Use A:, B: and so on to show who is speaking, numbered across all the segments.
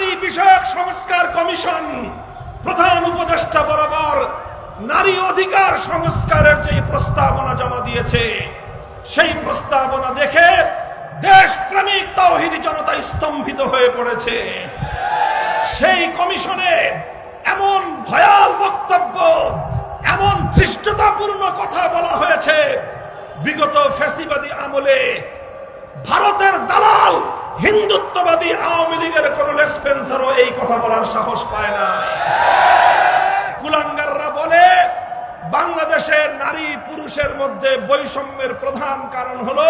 A: নারী বিষয়ক সংস্কার কমিশন প্রধান উপদেষ্টা বরাবর নারী অধিকার সংস্কারের যে প্রস্তাবনা জমা দিয়েছে, সেই প্রস্তাবনা দেখে দেশপ্রেমিক তাওহীদি জনতা স্তম্ভিত হয়ে পড়েছে। সেই কমিশনে এমন ভয়াল বক্তব্য, এমন ধৃষ্টতাপূর্ণ কথা বলা হয়েছে, বিগত ফ্যাসিবাদী আমলে ভারতের দালাল হিন্দুত্ববাদী আওয়ামী লীগের কর্নেল স্পেন্সারও এই কথা বলার সাহস পায় না। কুলাঙ্গাররা বলে বাংলাদেশের নারী পুরুষের মধ্যে বৈষম্যের প্রধান কারণ হলো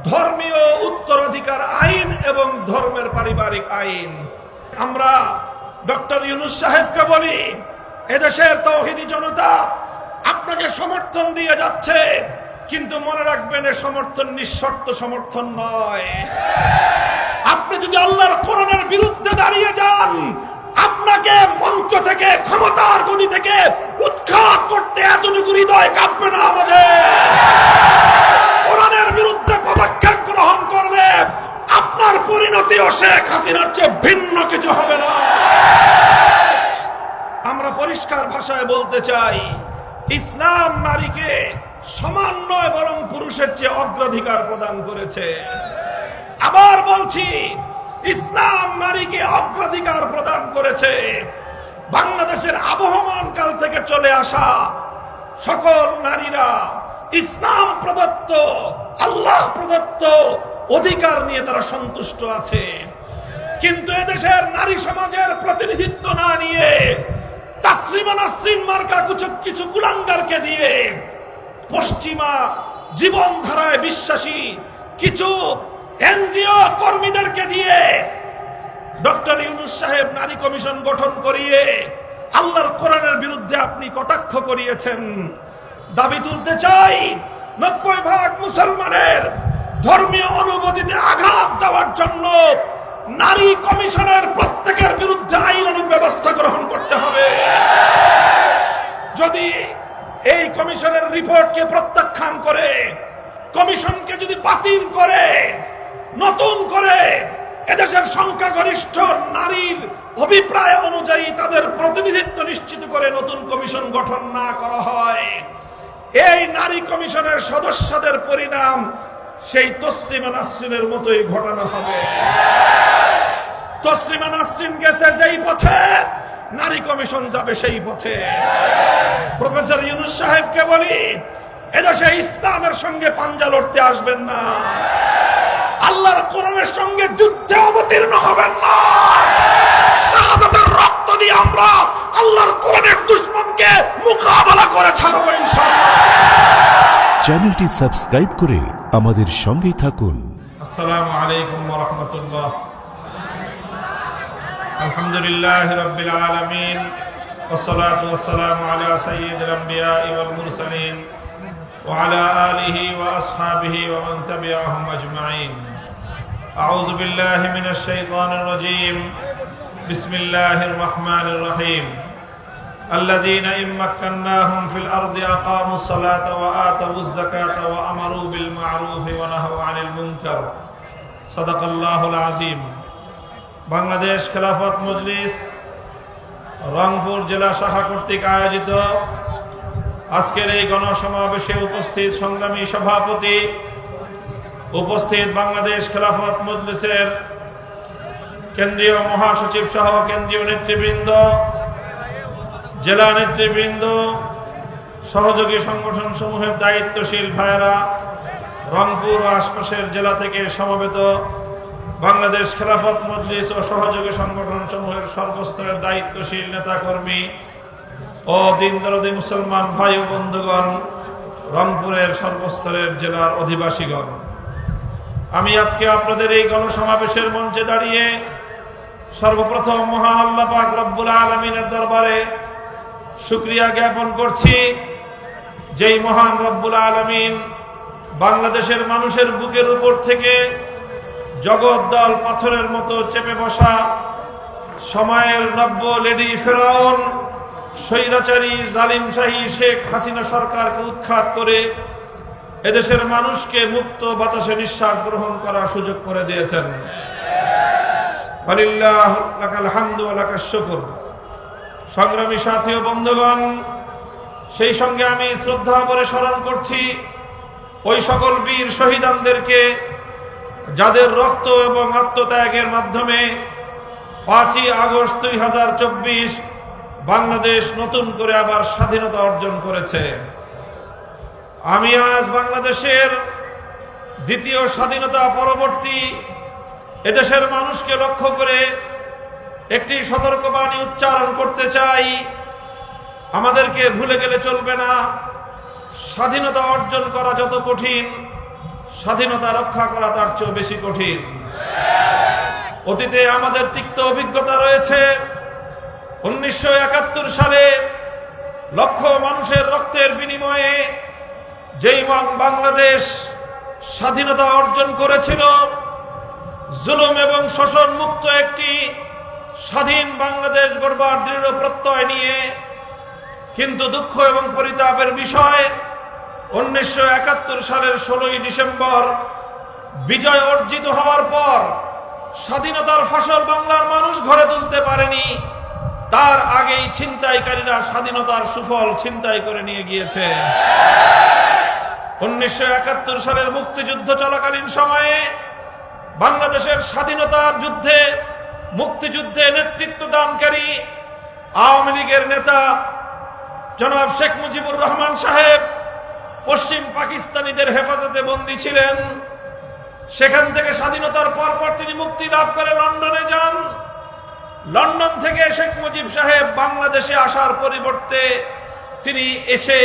A: ধর্মীয় উত্তরাধিকার আইন এবং ধর্মের পারিবারিক আইন। আমরা ডক্টর ইউনূস সাহেবকে বলি, এদেশের তাওহীদি জনতা আপনাকে সমর্থন দিয়ে যাচ্ছে, কিন্তু মনে রাখবেন এ সমর্থন নিঃশর্ত সমর্থন নয়। আপনি যদি আল্লাহর কোরআনের বিরুদ্ধে দাঁড়িয়ে যান, আপনাকে মঞ্চ থেকে, ক্ষমতার গদি থেকে উৎখাত করতে এতটুকু হৃদয় কাঁপবে না আমাদের। কোরআনের বিরুদ্ধে পদক্ষেপ গ্রহণ করলে আপনার পরিণতিও শেখ হাসিনার চেয়ে ভিন্ন কিছু হবে না। আমরা পরিষ্কার ভাষায় বলতে চাই, ইসলাম নারীকে সমান নয় বরং পুরুষের চেয়ে অগ্রাধিকার প্রদান করেছে। আবার বলছি, ইসলাম নারীকে অগ্রাধিকার প্রদান করেছে। বাংলাদেশের আবহমান কাল থেকে চলে আসা সকল নারীরা ইসলাম প্রদত্ত, আল্লাহ প্রদত্ত অধিকার নিয়ে তারা সন্তুষ্ট আছে। কিন্তু এদেশের নারী সমাজের প্রতিনিধিত্ব না নিয়ে তাসলিমা নাসরিন মার্কা কিছু কুলাঙ্গারকে দিয়ে, পশ্চিমা জীবনধারায় বিশ্বাসী কিছু এনজিও কর্মীদেরকে দিয়ে ডক্টর ইউনূস সাহেব নারী কমিশন গঠন করিয়ে আল্লাহর কোরআনের বিরুদ্ধে আপনি কটাক্ষ করিয়েছেন। দাবি তুলতে চাই, 90% মুসলমানের ধর্মীয় অনুভূতিতে আঘাত দেওয়ার জন্য নারী কমিশনের প্রত্যেকের বিরুদ্ধে আইনানুগ ব্যবস্থা গ্রহণ করতে হবে। যদি এই কমিশনের রিপোর্টকে প্রত্যাখ্যান করে, কমিশনকে যদি বাতিল করে, নতুন করে এদেশের সংখ্যাগরিষ্ঠ নারীর অভিপ্রায় অনুযায়ী তাদের প্রতিনিধিত্ব নিশ্চিত করে নতুন কমিশন গঠন না করা হয়, এই নারী কমিশনের সদস্যদের পরিণাম সেই তসলিমা নাসরিনের মতোই ঘটানো হবে। তসলিমা নাসরিন গেছে যেই পথে, নারী কমিশন যাবে সেই পথে। প্রফেসর ইউনূস সাহেবকে বলি, এদেশে ইসলামের সঙ্গে পাঞ্জা লড়তে আসবেন না, আল্লাহর কোরআনের সঙ্গে যুদ্ধে অবতীর্ণ হবেন না। শাহাদাতের রক্ত দিয়ে আমরা আল্লাহর কোরআনের দুশমনকে মোকাবেলা করে ছাড়ব ইনশাআল্লাহ।
B: চ্যানেলটি সাবস্ক্রাইব করে আমাদের সঙ্গেই থাকুন।
A: আসসালামু আলাইকুম ওয়া রাহমাতুল্লাহ। আলহামদুলিল্লাহি রাব্বিল আলামিন, والصلاة والسلام على سيد الأنبياء والمرسلين وعلى آله وأصحابه ومن تبعهم أجمعين. أعوذ بالله من الشيطان الرجيم. بسم الله الرحمن الرحيم. الذين إن مكناهم في الأرض أقاموا الصلاة وآتوا الزكاة وأمروا بالمعروف ونهوا عن المنكر. صدق الله العظيم. বাংলাদেশ খেলাফত মজলিস রংপুর জেলা শাখা কর্তৃক আয়োজিত আজকের এই গণসমাবেশে উপস্থিত সংগ্রামী সভাপতি, উপস্থিত বাংলাদেশ খেলাফত মজলিসের কেন্দ্রীয় মহাসচিব সহ কেন্দ্রীয় নেতৃবৃন্দ, জেলা নেতৃবৃন্দ, সহযোগী সংগঠন সমূহের দায়িত্বশীল ভাইয়েরা, রংপুর ও আশপাশের জেলা থেকে সমবেত বাংলাদেশ খেলাফত মজলিস ও সহযোগী সংগঠন সমূহের সর্বস্তরের দায়িত্বশীল নেতাকর্মী ও দিনদরদি মুসলমান ভাই ও বন্ধুগণ, রংপুরের সর্বস্তরের জেলার অধিবাসীগণ, আমি আজকে আপনাদের এই গণসমাবেশের মঞ্চে দাঁড়িয়ে সর্বপ্রথম মহান আল্লাহ পাক রব্বুল আলামিনের দরবারে শুকরিয়া জ্ঞাপন করছি, যেই মহান রব্বুল আলামিন বাংলাদেশের মানুষের বুকের উপর থেকে জগদ্দল পাথরের মতো চেপে বসা সময়ের নব্য লেডি ফেরাউন স্বৈরাচারী জালিমশাহী শেখ হাসিনা সরকারকে উৎখাত করে এদেশের মানুষকে মুক্ত বাতাসে নিঃশ্বাস গ্রহণ করার সুযোগ করে দিয়েছেন। ওয়ালিল্লাহু লাকাল হামদু ওয়া লাকাশ শুকর। সংগ্রামী সাথী ও বন্ধুগণ, সেই সঙ্গে আমি শ্রদ্ধা ভরে স্মরণ করছি ওই সকল বীর শহীদানদেরকে যাদের রক্ত এবং আত্মত্যাগের মাধ্যমে 5ই আগস্ট 2024 বাংলাদেশ নতুন করে আবার স্বাধীনতা অর্জন করেছে। আমি আজ বাংলাদেশের দ্বিতীয় স্বাধীনতা পরবর্তী এদেশের মানুষকে লক্ষ্য করে একটি সতর্কবাণী উচ্চারণ করতে চাই। আমাদেরকে ভুলে গেলে চলবে না, স্বাধীনতা অর্জন করা যত কঠিন, স্বাধীনতা রক্ষা করা তার চেয়ে বেশি কঠিন। অতীতে আমাদের তিক্ত অভিজ্ঞতা রয়েছে। 1971 সালে লক্ষ মানুষের রক্তের বিনিময়ে যেই বাংলাদেশ স্বাধীনতা অর্জন করেছিল, জুলুম এবং শোষণ মুক্ত একটি স্বাধীন বাংলাদেশ গড়বার দৃঢ় প্রত্যয় নিয়ে, কিন্তু দুঃখ এবং পরিতাপের বিষয় 1971 সালের 16ই ডিসেম্বর বিজয় অর্জিত হওয়ার পর স্বাধীনতার ফসল বাংলার মানুষ ঘরে তুলতে পারেনি। তার আগেই ছিনতাইকারীরা স্বাধীনতার সুফল ছিনতাই করে নিয়ে গিয়েছে। 1971 সালের মুক্তিযুদ্ধ চলাকালীন সময়ে বাংলাদেশের স্বাধীনতার যুদ্ধে মুক্তিযুদ্ধে নেতৃত্ব দানকারী আওয়ামী লীগের নেতা জনাব শেখ মুজিবুর রহমান সাহেব পশ্চিম পাকিস্তানিদের হেফাজতে বন্দী ছিলেন। সেখান থেকে স্বাধীনতার পরপর তিনি মুক্তি লাভ করে লন্ডনে যান। লন্ডন থেকে শেখ মুজিব সাহেব বাংলাদেশে আসার পরিবর্তে তিনি এসে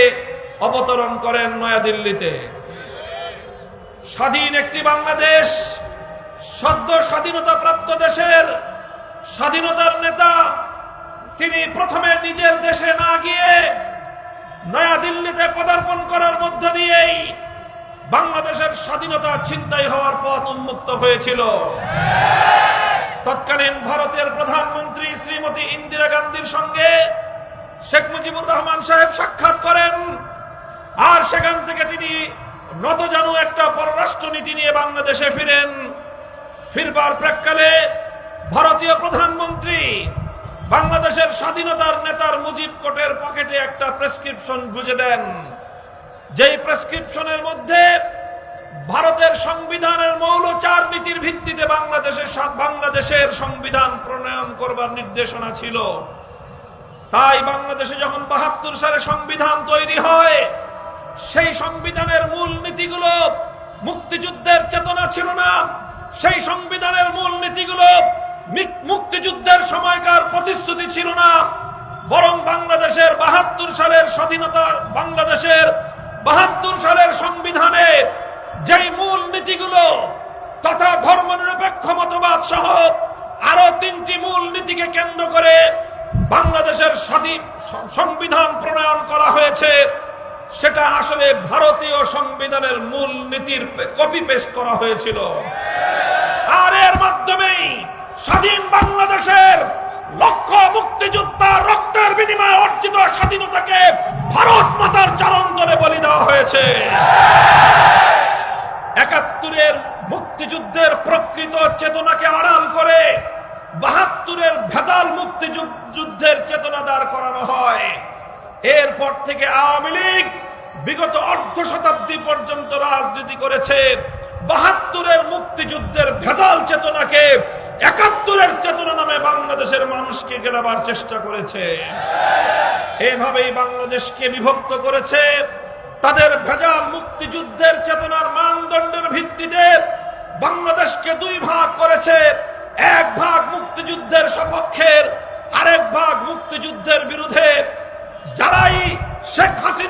A: অবতরণ করেন নয়াদিল্লিতে। স্বাধীন একটি বাংলাদেশ, সদ্য স্বাধীনতা প্রাপ্ত দেশের স্বাধীনতার নেতা তিনি প্রথমে নিজের দেশে না গিয়ে নয়াদিল্লিতে পদার্পণ করার মধ্য দিয়েই বাংলাদেশের স্বাধীনতা ছিনতাই হওয়ার পথ উন্মুক্ত হয়েছিল। তৎকালীন ভারতের প্রধানমন্ত্রী শ্রীমতী ইন্দিরা গান্ধীর সঙ্গে শেখ মুজিবুর রহমান সাহেব সাক্ষাৎ করেন, আর সেখান থেকে তিনি নতজানু একটা পররাষ্ট্র নীতি নিয়ে বাংলাদেশে ফিরেন। ফিরবার প্রেক্ষালে ভারতীয় প্রধানমন্ত্রী বাংলাদেশের স্বাধীনতার নেতার মুজিব কোটের পকেটে একটা প্রেসক্রিপশন গুজে দেন, যেই প্রেসক্রিপশনের মধ্যে ভারতের সংবিধানের মৌল 4 নীতির ভিত্তিতে বাংলাদেশের সংবিধান প্রণয়ন করবার নির্দেশনা ছিল। তাই বাংলাদেশে যখন 72 সালে সংবিধান তৈরি হয়, সেই সংবিধানের মূল নীতিগুলো মুক্তিযুদ্ধের চেতনা ছিল না। সেই সংবিধানের মূল নীতিগুলো মুক্তিযুদ্ধের সময়কার প্রতিশ্রুতি ছিল না, বরং বাংলাদেশের 72 সালের স্বাধীনতা, বাংলাদেশের 72 সালের সংবিধানে যেই মূল নীতিগুলো তথা ধর্মনিরপেক্ষ মতবাদ সহ আরো 3টি মূল নীতিকে কেন্দ্র করে বাংলাদেশের স্বাধীন সংবিধান প্রণয়ন করা হয়েছে, সেটা আসলে ভারতীয় সংবিধানের মূল নীতির কপি পেস্ট করা হয়েছিল। আর এর মাধ্যমেই স্বাধীন বাংলাদেশের লক্ষ মুক্তিযোদ্ধার রক্তের বিনিময়ে অর্জিত স্বাধীনতাকে ভারত মাতার চরণ ধরে বলি দেওয়া হয়েছে। 71-এর মুক্তিযুদ্ধের প্রকৃত চেতনাকে আড়াল করে 72-এর ভেজাল মুক্তিযুদ্ধের চেতনা দাঁড় করানো হয়। এরপর থেকে আওয়ামী লীগ বিগত অর্ধ শতাব্দী পর্যন্ত রাজনীতি করেছে, 72-এর মুক্তিযুদ্ধের ভেজাল চেতনাকে 71-এর চেতনা নামে বাংলাদেশের মানুষকে গেলাবার চেষ্টা করেছে। এভাবেই বাংলাদেশকে বিভক্ত করেছে। তাদের ভেজাল মুক্তিযুদ্ধের চেতনার মানদণ্ডের ভিত্তিতে বাংলাদেশকে 2 ভাগ করেছে। এক ভাগ মুক্তিযুদ্ধের সপক্ষের, আরেক ভাগ মুক্তিযুদ্ধের বিরুদ্ধে। যারাই শেখ হাসিনা